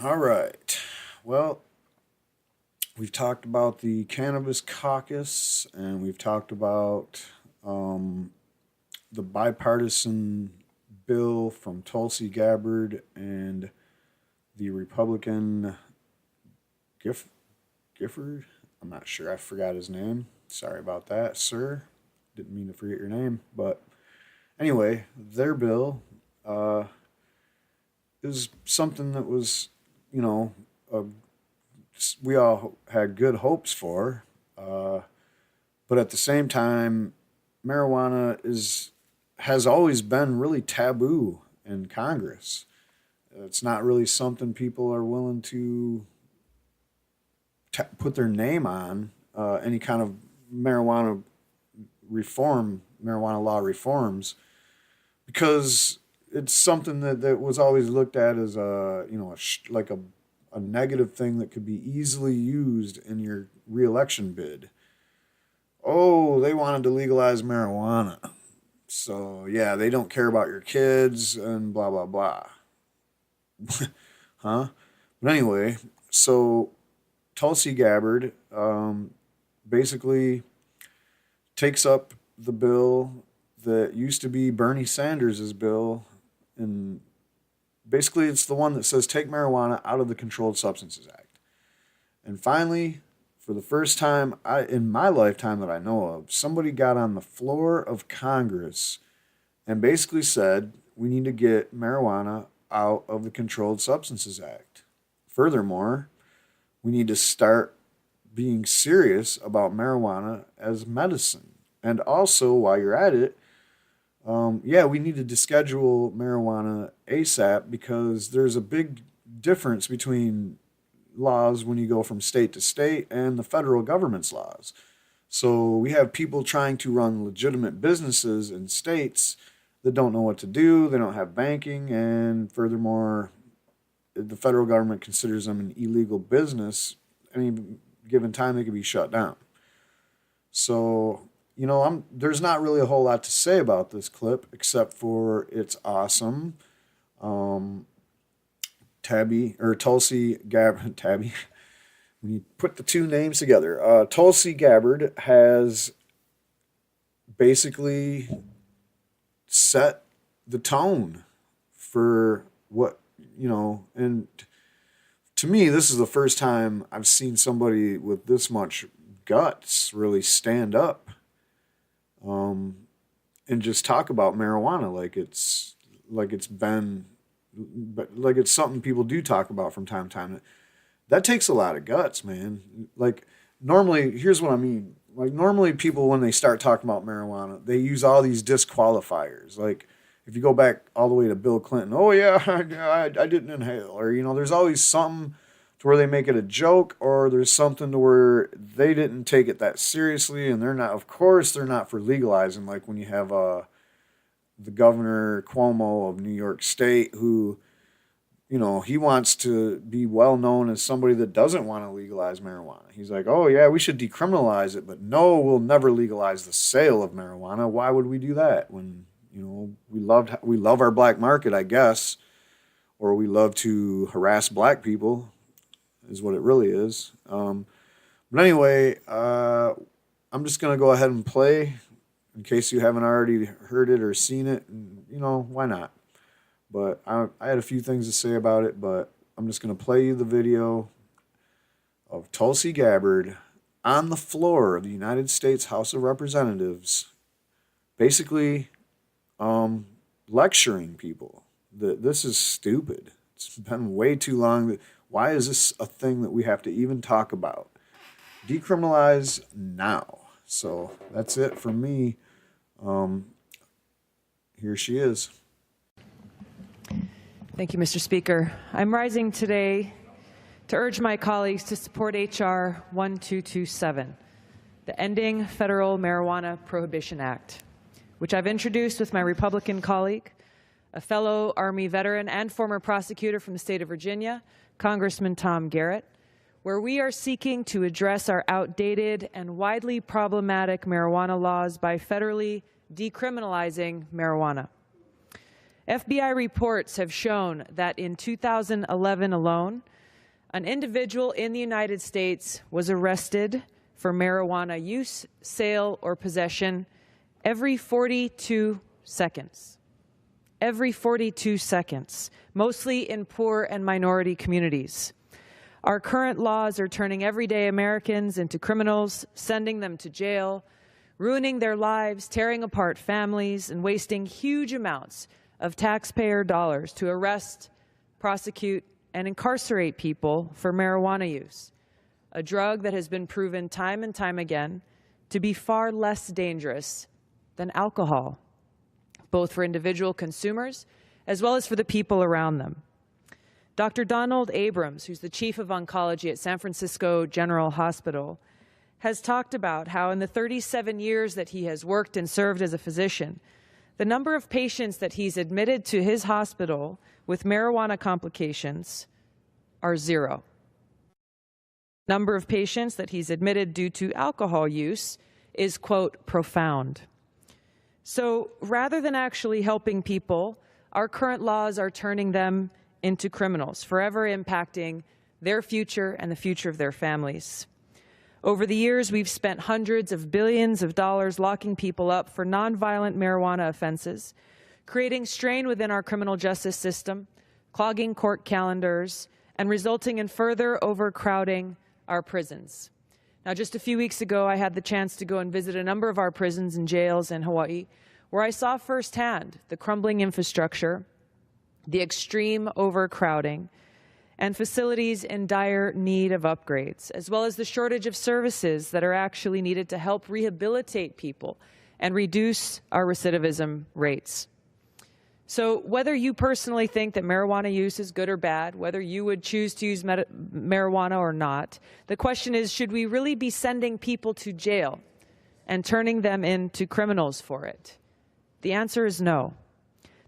All right. Well, we've talked about the Cannabis Caucus, and we've talked about um, the bipartisan bill from Tulsi Gabbard and the Republican Giff- Gifford. I'm not sure. I forgot his name. Sorry about that, sir. Didn't mean to forget your name. But anyway, their bill uh, is something that was, you know, a we all had good hopes for. Uh, but at the same time, marijuana is has always been really taboo in Congress. It's not really something people are willing to put their name on. Any kind of marijuana marijuana law reforms, because it's something that was always looked at as like a negative thing that could be easily used in your reelection bid. Oh, they wanted to legalize marijuana. So, yeah, they don't care about your kids and blah, blah, blah. Huh? But anyway, so Tulsi Gabbard basically takes up the bill that used to be Bernie Sanders' bill. And basically, it's the one that says take marijuana out of the Controlled Substances Act. And finally, for the first time in my lifetime that I know of, somebody got on the floor of Congress and basically said we need to get marijuana out of the Controlled Substances Act. Furthermore, we need to start being serious about marijuana as medicine. And also, while you're at it, yeah, we need to deschedule marijuana ASAP, because there's a big difference between laws when you go from state to state and the federal government's laws. So we have people trying to run legitimate businesses in states that don't know what to do, they don't have banking, and furthermore, the federal government considers them an illegal business. Any given time, they could be shut down. So, there's not really a whole lot to say about this clip except for it's awesome. Um, Tulsi Gabbard, Tabby. When you put the two names together, Tulsi Gabbard has basically set the tone for and to me, this is the first time I've seen somebody with this much guts really stand up and just talk about marijuana like it's something people do talk about from time to time. That takes a lot of guts, man. Like, normally, here's what I mean. Like, normally people, when they start talking about marijuana, they use all these disqualifiers. Like, if you go back all the way to Bill Clinton, oh yeah, I didn't inhale, or there's always something to where they make it a joke, or there's something to where they didn't take it that seriously, and they're not. Of course, they're not for legalizing. Like when you have the governor Cuomo of New York State, who he wants to be well known as somebody that doesn't want to legalize marijuana. He's like, oh yeah, we should decriminalize it, but no, we'll never legalize the sale of marijuana. Why would we do that when we love our black market, I guess, or we love to harass black people, is what it really is. But anyway, I'm just gonna go ahead and play in case you haven't already heard it or seen it. And, why not? But I had a few things to say about it, but I'm just gonna play you the video of Tulsi Gabbard on the floor of the United States House of Representatives, basically lecturing people that this is stupid. It's been way too long. Why is this a thing that we have to even talk about? Decriminalize now. So that's it for me. Here she is. Thank you, Mr. Speaker. I'm rising today to urge my colleagues to support H.R. 1227, the Ending Federal Marijuana Prohibition Act, which I've introduced with my Republican colleague, a fellow Army veteran and former prosecutor from the state of Virginia, Congressman Tom Garrett, where we are seeking to address our outdated and widely problematic marijuana laws by federally decriminalizing marijuana. FBI reports have shown that in 2011 alone, an individual in the United States was arrested for marijuana use, sale, or possession every 42 seconds. Every 42 seconds, mostly in poor and minority communities. Our current laws are turning everyday Americans into criminals, sending them to jail, ruining their lives, tearing apart families, and wasting huge amounts of taxpayer dollars to arrest, prosecute, and incarcerate people for marijuana use, a drug that has been proven time and time again to be far less dangerous than alcohol, both for individual consumers as well as for the people around them. Dr. Donald Abrams, who's the chief of oncology at San Francisco General Hospital, has talked about how in the 37 years that he has worked and served as a physician, the number of patients that he's admitted to his hospital with marijuana complications are 0. Number of patients that he's admitted due to alcohol use is, quote, profound. So rather than actually helping people, our current laws are turning them into criminals, forever impacting their future and the future of their families. Over the years, we've spent hundreds of billions of dollars locking people up for nonviolent marijuana offenses, creating strain within our criminal justice system, clogging court calendars, and resulting in further overcrowding our prisons. Now, just a few weeks ago, I had the chance to go and visit a number of our prisons and jails in Hawaii, where I saw firsthand the crumbling infrastructure, the extreme overcrowding, and facilities in dire need of upgrades, as well as the shortage of services that are actually needed to help rehabilitate people and reduce our recidivism rates. So whether you personally think that marijuana use is good or bad, whether you would choose to use marijuana or not, the question is, should we really be sending people to jail and turning them into criminals for it? The answer is no.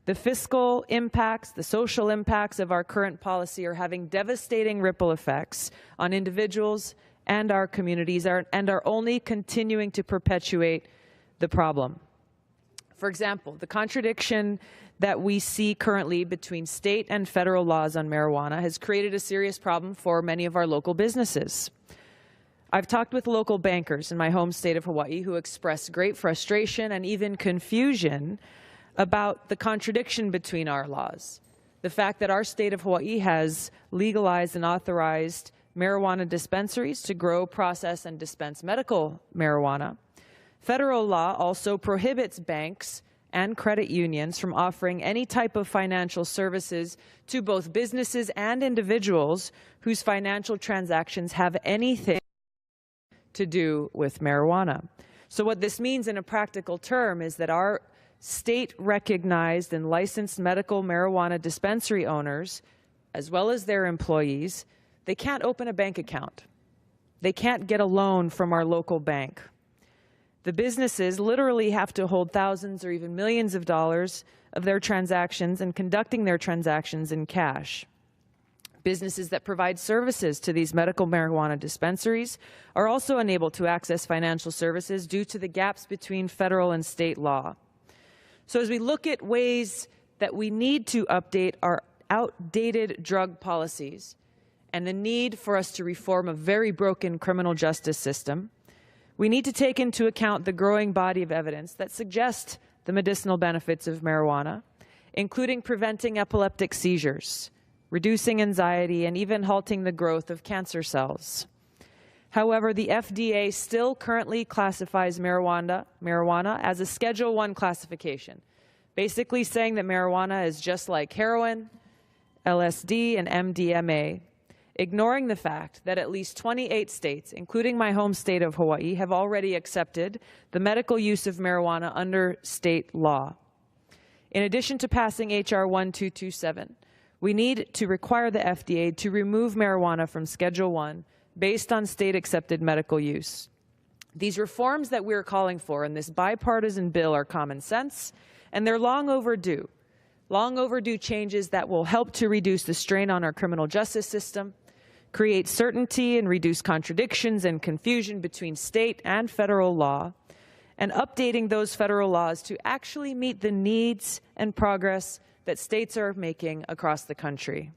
The fiscal impacts, the social impacts of our current policy are having devastating ripple effects on individuals and our communities and are only continuing to perpetuate the problem. For example, the contradiction that we see currently between state and federal laws on marijuana has created a serious problem for many of our local businesses. I've talked with local bankers in my home state of Hawaii who express great frustration and even confusion about the contradiction between our laws. The fact that our state of Hawaii has legalized and authorized marijuana dispensaries to grow, process, and dispense medical marijuana. Federal law also prohibits banks and credit unions from offering any type of financial services to both businesses and individuals whose financial transactions have anything to do with marijuana. So what this means in a practical term is that our state-recognized and licensed medical marijuana dispensary owners, as well as their employees, they can't open a bank account. They can't get a loan from our local bank. The businesses literally have to hold thousands or even millions of dollars of their transactions and conducting their transactions in cash. Businesses that provide services to these medical marijuana dispensaries are also unable to access financial services due to the gaps between federal and state law. So as we look at ways that we need to update our outdated drug policies and the need for us to reform a very broken criminal justice system, we need to take into account the growing body of evidence that suggests the medicinal benefits of marijuana, including preventing epileptic seizures, reducing anxiety, and even halting the growth of cancer cells. However, the FDA still currently classifies marijuana as a Schedule I classification, basically saying that marijuana is just like heroin, LSD, and MDMA, ignoring the fact that at least 28 states, including my home state of Hawaii, have already accepted the medical use of marijuana under state law. In addition to passing H.R. 1227, we need to require the FDA to remove marijuana from Schedule I based on state-accepted medical use. These reforms that we're calling for in this bipartisan bill are common sense, and they're long overdue changes that will help to reduce the strain on our criminal justice system, create certainty and reduce contradictions and confusion between state and federal law, and updating those federal laws to actually meet the needs and progress that states are making across the country.